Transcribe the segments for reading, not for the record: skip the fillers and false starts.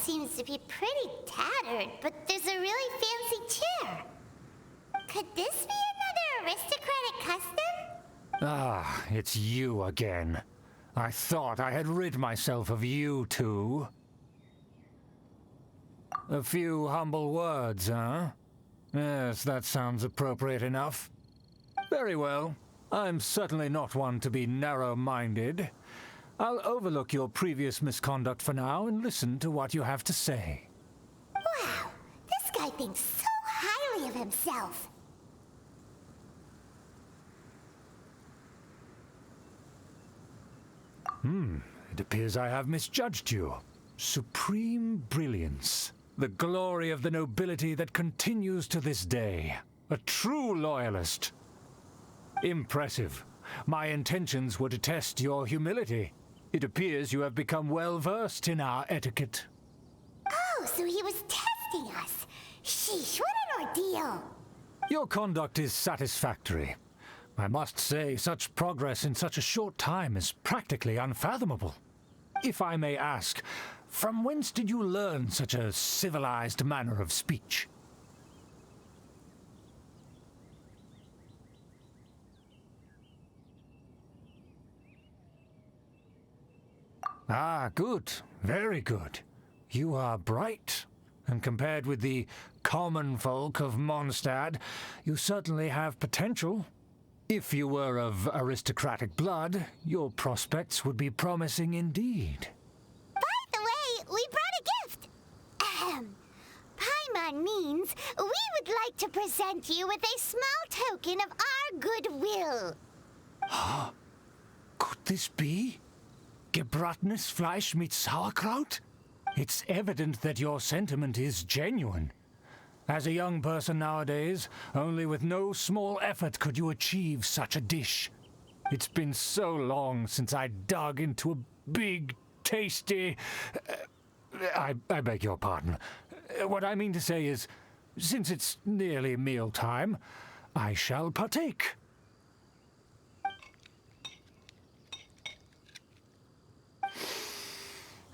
seems to be pretty tattered, but there's a really fancy chair. Could this be another aristocratic custom? Ah, it's you again. I thought I had rid myself of you two. A few humble words, huh? Yes, that sounds appropriate enough. Very well. I'm certainly not one to be narrow-minded. I'll overlook your previous misconduct for now and listen to what you have to say. Wow, this guy thinks so highly of himself. It appears I have misjudged you. Supreme brilliance. The glory of the nobility that continues to this day. A true loyalist. Impressive. My intentions were to test your humility. It appears you have become well-versed in our etiquette. Oh, so he was testing us. Sheesh, what an ordeal. Your conduct is satisfactory. I must say, such progress in such a short time is practically unfathomable. If I may ask, from whence did you learn such a civilized manner of speech? Ah, good. Very good. You are bright, and compared with the common folk of Mondstadt, you certainly have potential. If you were of aristocratic blood, your prospects would be promising indeed. By the way, we brought a gift. Ahem. Paimon means we would like to present you with a small token of our goodwill. Could this be? Gebratenes Fleisch mit Sauerkraut? It's evident that your sentiment is genuine. As a young person nowadays, only with no small effort could you achieve such a dish. It's been so long since I dug into a big, tasty... I beg your pardon. What I mean to say is, since it's nearly mealtime, I shall partake.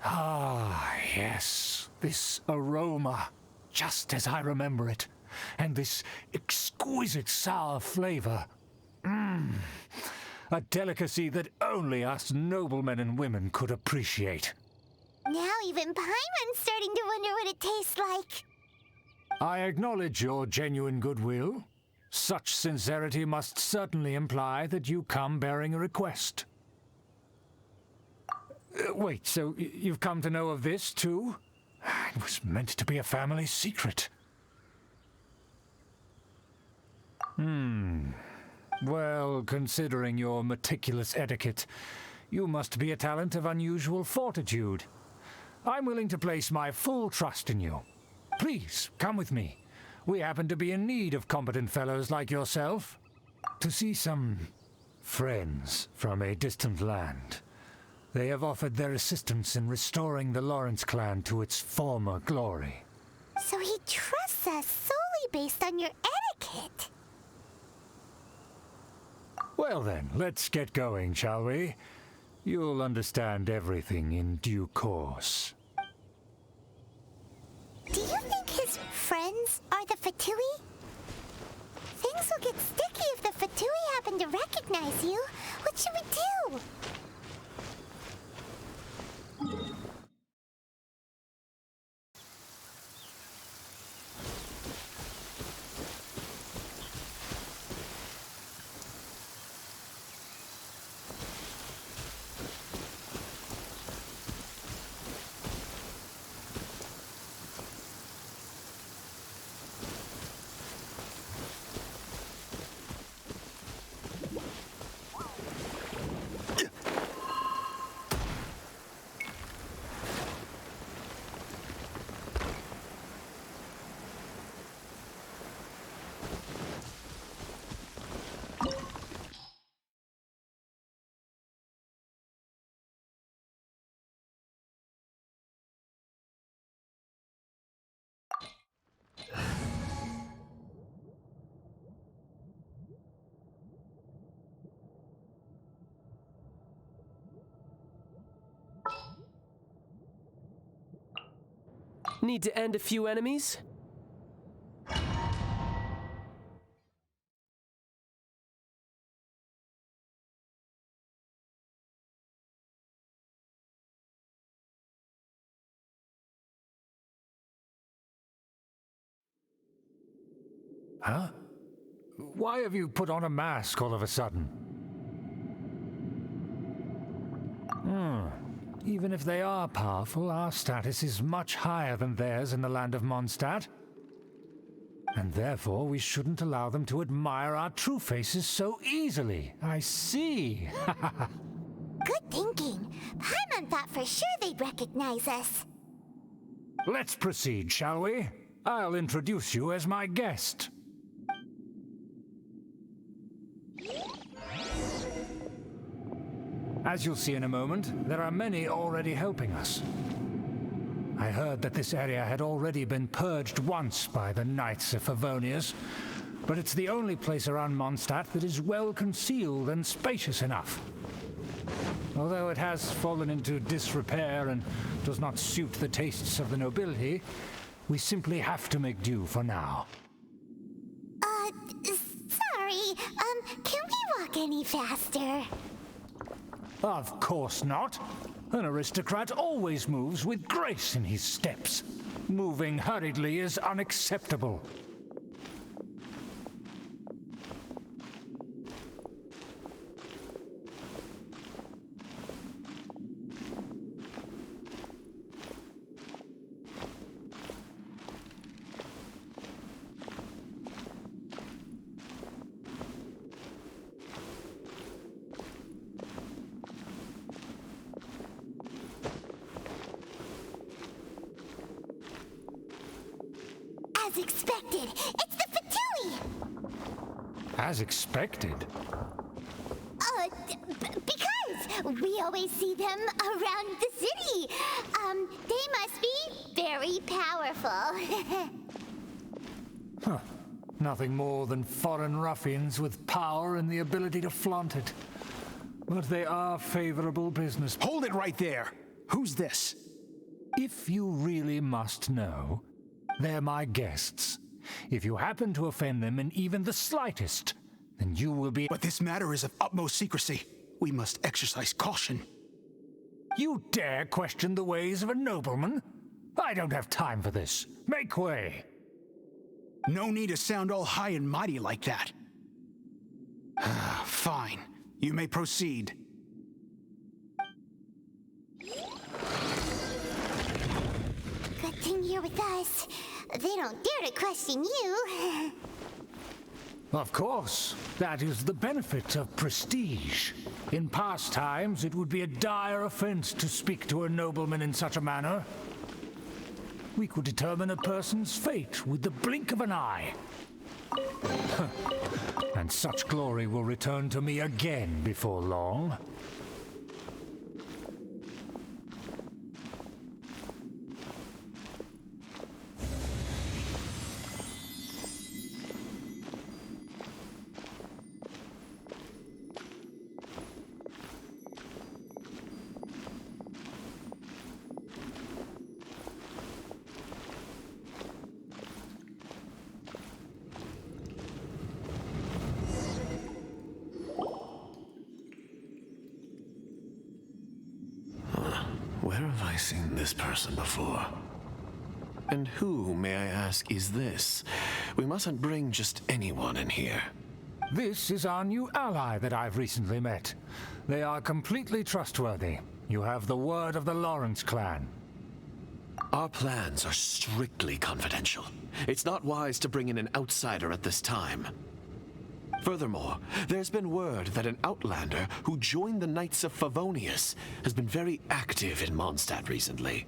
Ah, yes, this aroma, just as I remember it, and this exquisite sour flavor. A delicacy that only us noblemen and women could appreciate. Now even Paimon's starting to wonder what it tastes like. I acknowledge your genuine goodwill. Such sincerity must certainly imply that you come bearing a request. Wait, so you've come to know of this, too? It was meant to be a family secret. Well, considering your meticulous etiquette, you must be a talent of unusual fortitude. I'm willing to place my full trust in you. Please, come with me. We happen to be in need of competent fellows like yourself. To see some friends from a distant land. They have offered their assistance in restoring the Lawrence clan to its former glory. So he trusts us solely based on your etiquette. Well then, let's get going, shall we? You'll understand everything in due course. Do you think his friends are the Fatui? Things will get sticky if the Fatui happen to recognize you. What should we do? Need to end a few enemies? Huh? Why have you put on a mask all of a sudden? Even if they are powerful, our status is much higher than theirs in the land of Mondstadt. And therefore we shouldn't allow them to admire our true faces so easily. I see. Good thinking. Paimon thought for sure they'd recognize us. Let's proceed, shall we? I'll introduce you as my guest. As you'll see in a moment, there are many already helping us. I heard that this area had already been purged once by the Knights of Favonius, but it's the only place around Mondstadt that is well concealed and spacious enough. Although it has fallen into disrepair and does not suit the tastes of the nobility, we simply have to make do for now. Sorry, can we walk any faster? Of course not. An aristocrat always moves with grace in his steps. Moving hurriedly is unacceptable. As expected, it's the Fatui! As expected. Because we always see them around the city. They must be very powerful. Huh. Nothing more than foreign ruffians with power and the ability to flaunt it. But they are favorable business. Hold it right there! Who's this? If you really must know, they're my guests. If you happen to offend them in even the slightest, then you will be— But this matter is of utmost secrecy. We must exercise caution. You dare question the ways of a nobleman? I don't have time for this. Make way! No need to sound all high and mighty like that. Fine. You may proceed. Good thing you're with us. They don't dare to question you. Of course. That is the benefit of prestige. In past times, it would be a dire offense to speak to a nobleman in such a manner. We could determine a person's fate with the blink of an eye. And such glory will return to me again before long. Where have I seen this person before? And who, may I ask, is this? We mustn't bring just anyone in here. This is our new ally that I've recently met. They are completely trustworthy. You have the word of the Lawrence clan. Our plans are strictly confidential. It's not wise to bring in an outsider at this time. Furthermore, there's been word that an outlander who joined the Knights of Favonius has been very active in Mondstadt recently.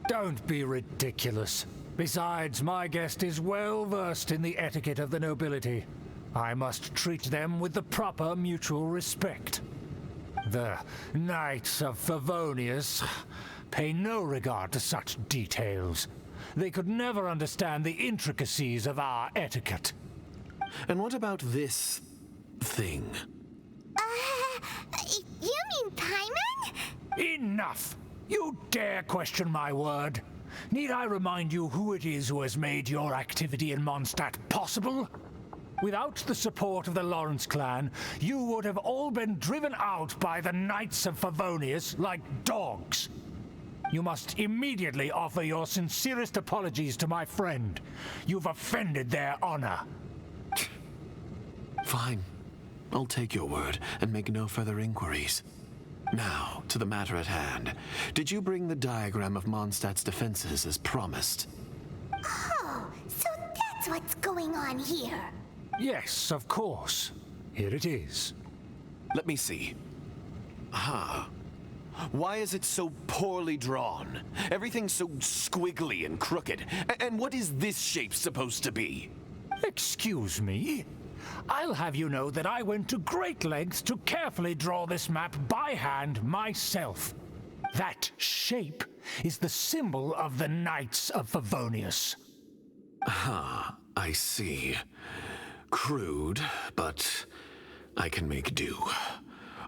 Don't be ridiculous. Besides, my guest is well versed in the etiquette of the nobility. I must treat them with the proper mutual respect. The Knights of Favonius pay no regard to such details. They could never understand the intricacies of our etiquette. And what about this thing? You mean Paimon? Enough! You dare question my word? Need I remind you who it is who has made your activity in Mondstadt possible? Without the support of the Lawrence clan, you would have all been driven out by the Knights of Favonius like dogs. You must immediately offer your sincerest apologies to my friend. You've offended their honor. Fine. I'll take your word and make no further inquiries. Now, to the matter at hand. Did you bring the diagram of Mondstadt's defenses as promised? Oh, so that's what's going on here. Yes, of course. Here it is. Let me see. Why is it so poorly drawn? Everything's so squiggly and crooked. And what is this shape supposed to be? Excuse me? I'll have you know that I went to great lengths to carefully draw this map by hand myself. That shape is the symbol of the Knights of Favonius. I see. Crude, but I can make do.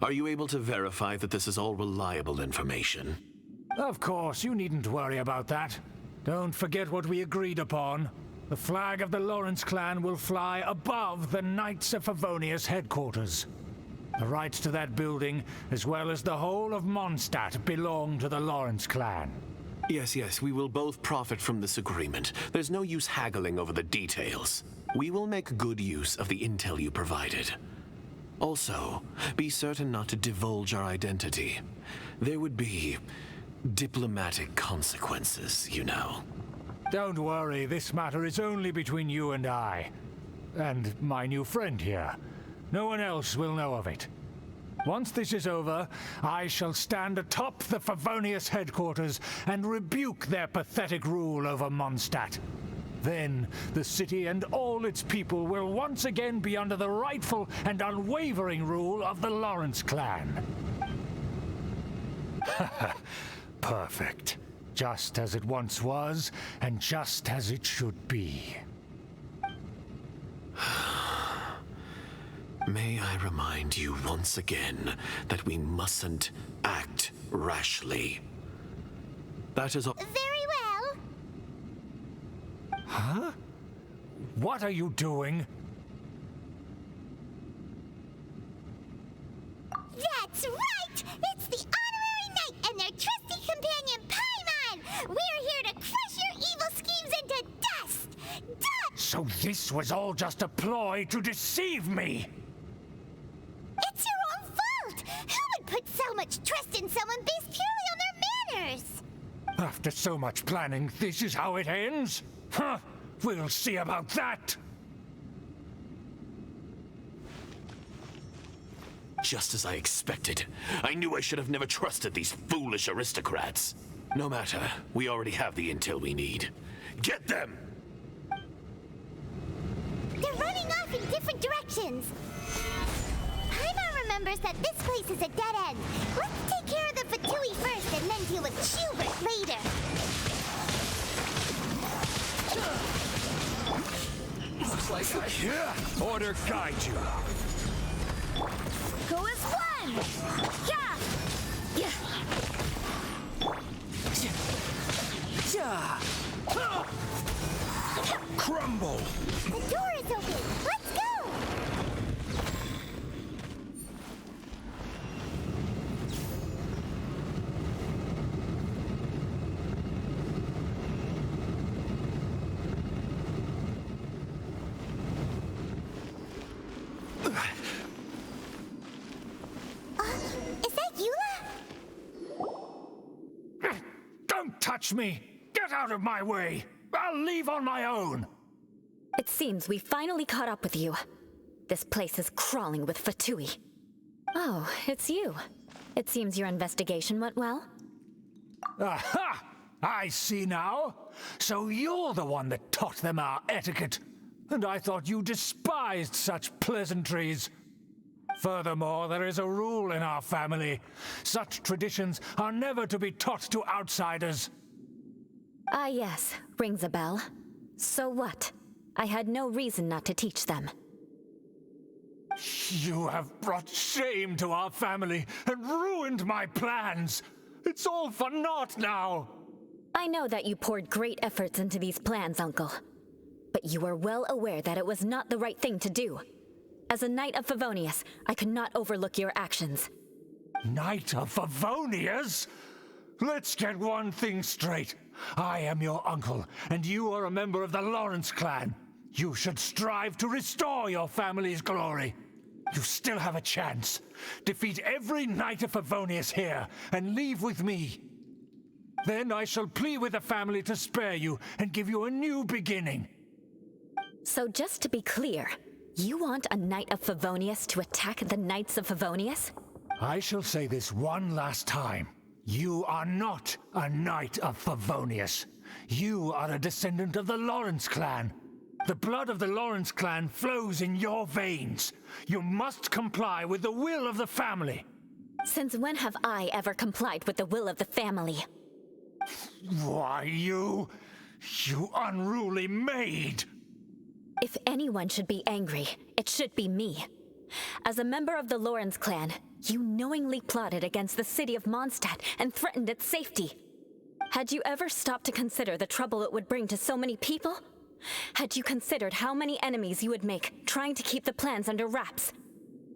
Are you able to verify that this is all reliable information? Of course, you needn't worry about that. Don't forget what we agreed upon. The flag of the Lawrence clan will fly above the Knights of Favonius headquarters. The rights to that building, as well as the whole of Mondstadt, belong to the Lawrence clan. Yes, we will both profit from this agreement. There's no use haggling over the details. We will make good use of the intel you provided. Also, be certain not to divulge our identity. There would be diplomatic consequences, you know. Don't worry, this matter is only between you and I. And my new friend here. No one else will know of it. Once this is over, I shall stand atop the Favonius headquarters and rebuke their pathetic rule over Mondstadt. Then, the city and all its people will once again be under the rightful and unwavering rule of the Lawrence clan. Perfect. Just as it once was, and just as it should be. May I remind you once again that we mustn't act rashly. That is all. Very well. Huh? What are you doing? That's right! It's the honorary knight and their trusty companion, Paimon! We're here to crush your evil schemes into dust! Dust! So this was all just a ploy to deceive me! It's your own fault! Who would put so much trust in someone based purely on their manners? After so much planning, this is how it ends? Huh! We'll see about that! Just as I expected. I knew I should have never trusted these foolish aristocrats. No matter, we already have the intel we need. Get them! They're running off in different directions. Paimon remembers that this place is a dead end. Let's take care of the Fatui first and then deal with Schubert later. Looks like order guide you. Go as one! Yeah! Crumble! The door is open! Let's go! Is that Eula? Don't touch me! Get out of my way! I'll leave on my own! It seems we finally caught up with you. This place is crawling with Fatui. Oh, it's you. It seems your investigation went well. Aha! I see now. So you're the one that taught them our etiquette. And I thought you despised such pleasantries. Furthermore, there is a rule in our family. Such traditions are never to be taught to outsiders. Ah, yes. Rings a bell. So what? I had no reason not to teach them. You have brought shame to our family and ruined my plans. It's all for naught now. I know that you poured great efforts into these plans, Uncle. But you are well aware that it was not the right thing to do. As a Knight of Favonius, I could not overlook your actions. Knight of Favonius? Let's get one thing straight. I am your uncle, and you are a member of the Lawrence clan. You should strive to restore your family's glory. You still have a chance. Defeat every Knight of Favonius here, and leave with me. Then I shall plead with the family to spare you and give you a new beginning. So just to be clear, you want a Knight of Favonius to attack the Knights of Favonius? I shall say this one last time. You are not a Knight of Favonius. You are a descendant of the Lawrence clan. The blood of the Lawrence clan flows in your veins. You must comply with the will of the family. Since when have I ever complied with the will of the family? Why, you unruly maid! If anyone should be angry, it should be me. As a member of the Lawrence clan, you knowingly plotted against the city of Mondstadt and threatened its safety. Had you ever stopped to consider the trouble it would bring to so many people? Had you considered how many enemies you would make trying to keep the plans under wraps?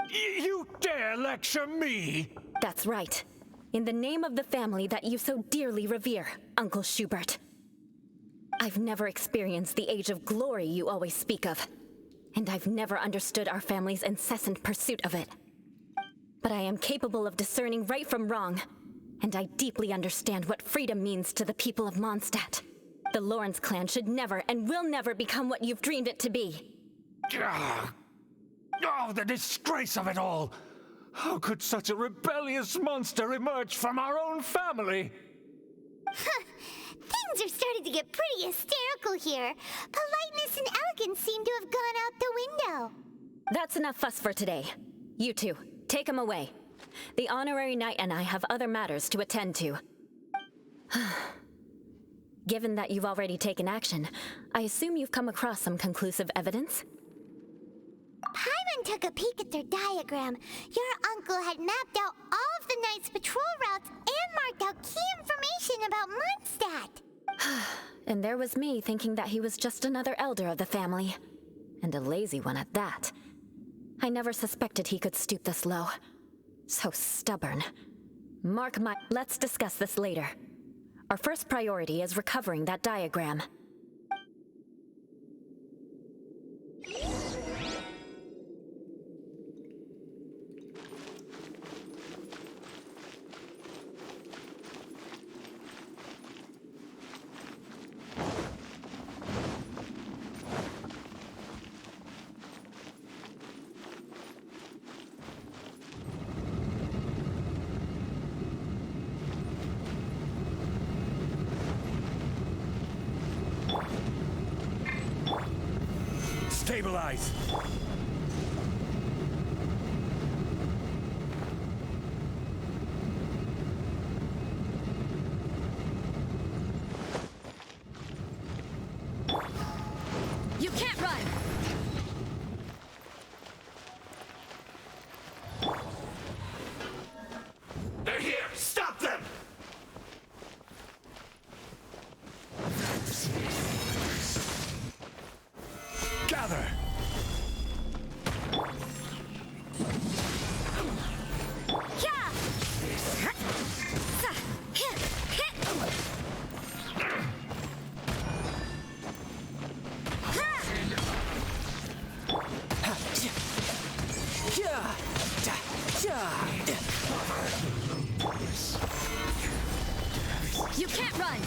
You dare lecture me? That's right. In the name of the family that you so dearly revere, Uncle Schubert. I've never experienced the age of glory you always speak of, and I've never understood our family's incessant pursuit of it. But I am capable of discerning right from wrong, and I deeply understand what freedom means to the people of Mondstadt. The Lawrence clan should never and will never become what you've dreamed it to be. Oh, the disgrace of it all! How could such a rebellious monster emerge from our own family? Things are starting to get pretty hysterical here. Politeness and elegance seem to have gone out the window. That's enough fuss for today. You two, take him away. The honorary knight and I have other matters to attend to. Given that you've already taken action, I assume you've come across some conclusive evidence? Paimon took a peek at their diagram. Your uncle had mapped out all of the Knight's patrol routes and marked out key information about Mondstadt. And there was me thinking that he was just another elder of the family. And a lazy one at that. I never suspected he could stoop this low. So stubborn. Mark my... Let's discuss this later. Our first priority is recovering that diagram. Stabilize! You can't run! They're here! Stop them! Gather! You can't run!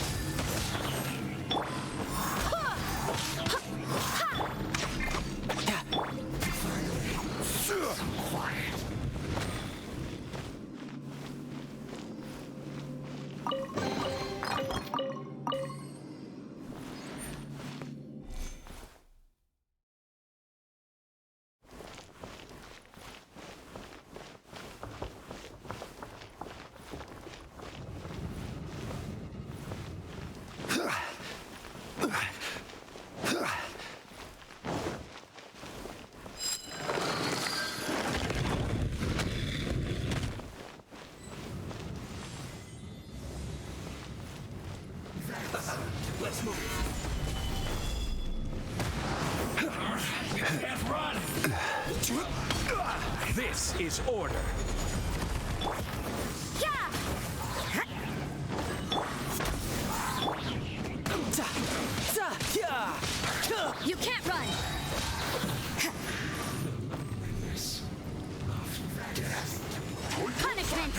Let's move. Can't run. This is order. You can't run! Punishment!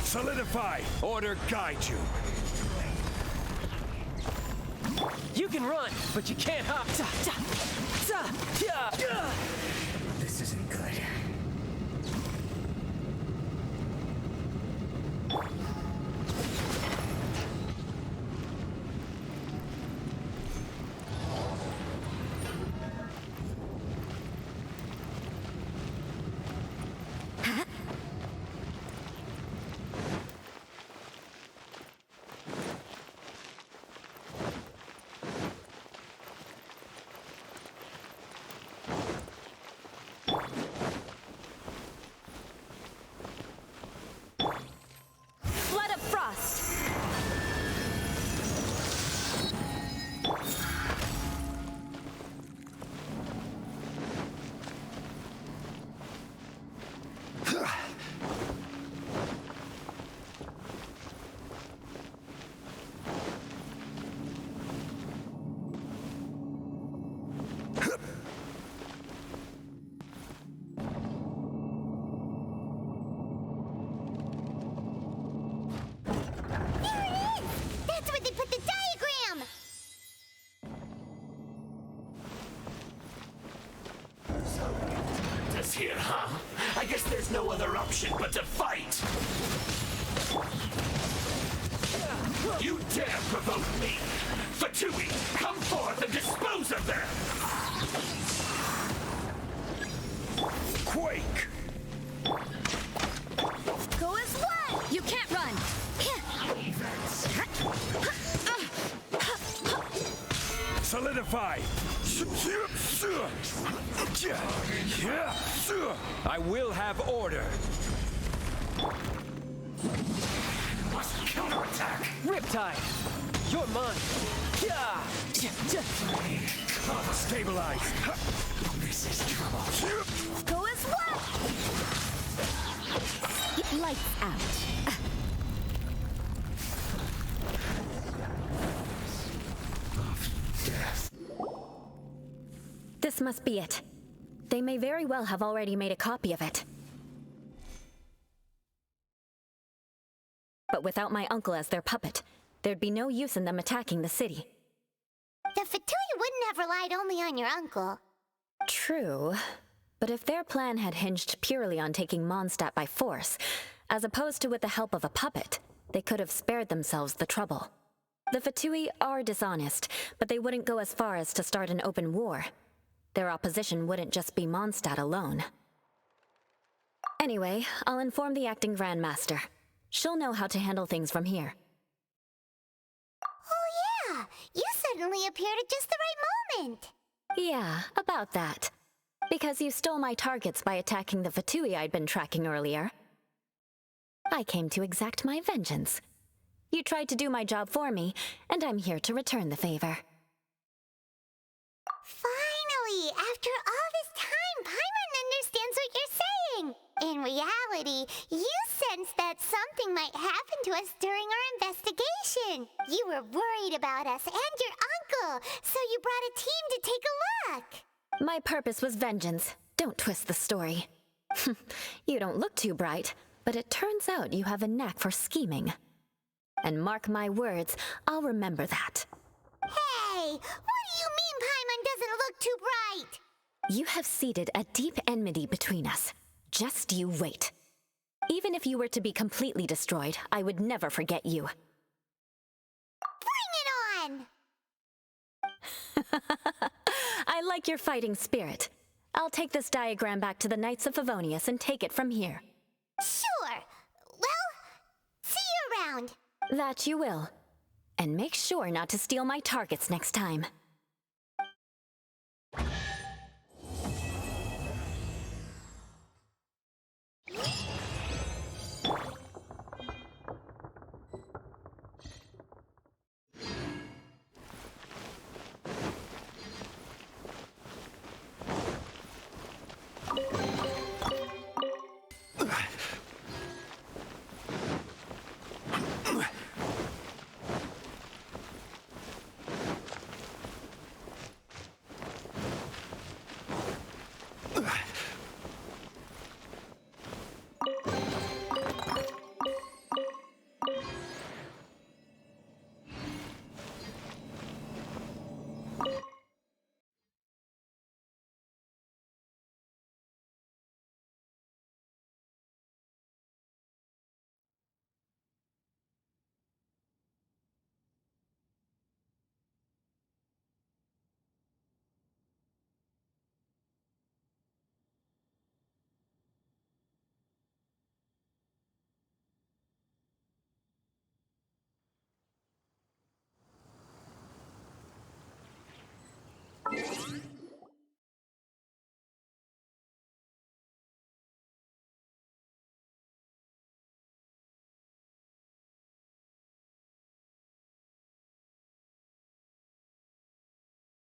Solidify. Order guide you. You can run, but you can't hop. This isn't good. Flood of frost! That's where they put the diagram! This here, huh? I guess there's no other option but to fight! You dare provoke me! Fatui, come forth and dispose of them! Quake. Go as one! You can't run! Solidify. I will have order. Must counterattack! Riptide! You're mine! Stabilize. This is trouble. Go as one! Lights out. This must be it. They may very well have already made a copy of it. But without my uncle as their puppet, there'd be no use in them attacking the city. The Fatui wouldn't have relied only on your uncle. True. But if their plan had hinged purely on taking Mondstadt by force, as opposed to with the help of a puppet, they could have spared themselves the trouble. The Fatui are dishonest, but they wouldn't go as far as to start an open war. Their opposition wouldn't just be Mondstadt alone. Anyway, I'll inform the acting Grandmaster. She'll know how to handle things from here. Oh yeah, you suddenly appeared at just the right moment. Yeah, about that. Because you stole my targets by attacking the Fatui I'd been tracking earlier. I came to exact my vengeance. You tried to do my job for me, and I'm here to return the favor. Finally, after all this time, Paimon understands what you're saying. In reality, you sensed that something might happen to us during our investigation. You were worried about us and your uncle, so you brought a team to take a look. My purpose was vengeance. Don't twist the story. You don't look too bright, but it turns out you have a knack for scheming. And mark my words, I'll remember that. Hey, what do you mean Paimon doesn't look too bright? You have seeded a deep enmity between us. Just you wait. Even if you were to be completely destroyed, I would never forget you. Bring it on! I like your fighting spirit. I'll take this diagram back to the Knights of Favonius and take it from here. Sure. Well, see you around. That you will. And make sure not to steal my targets next time.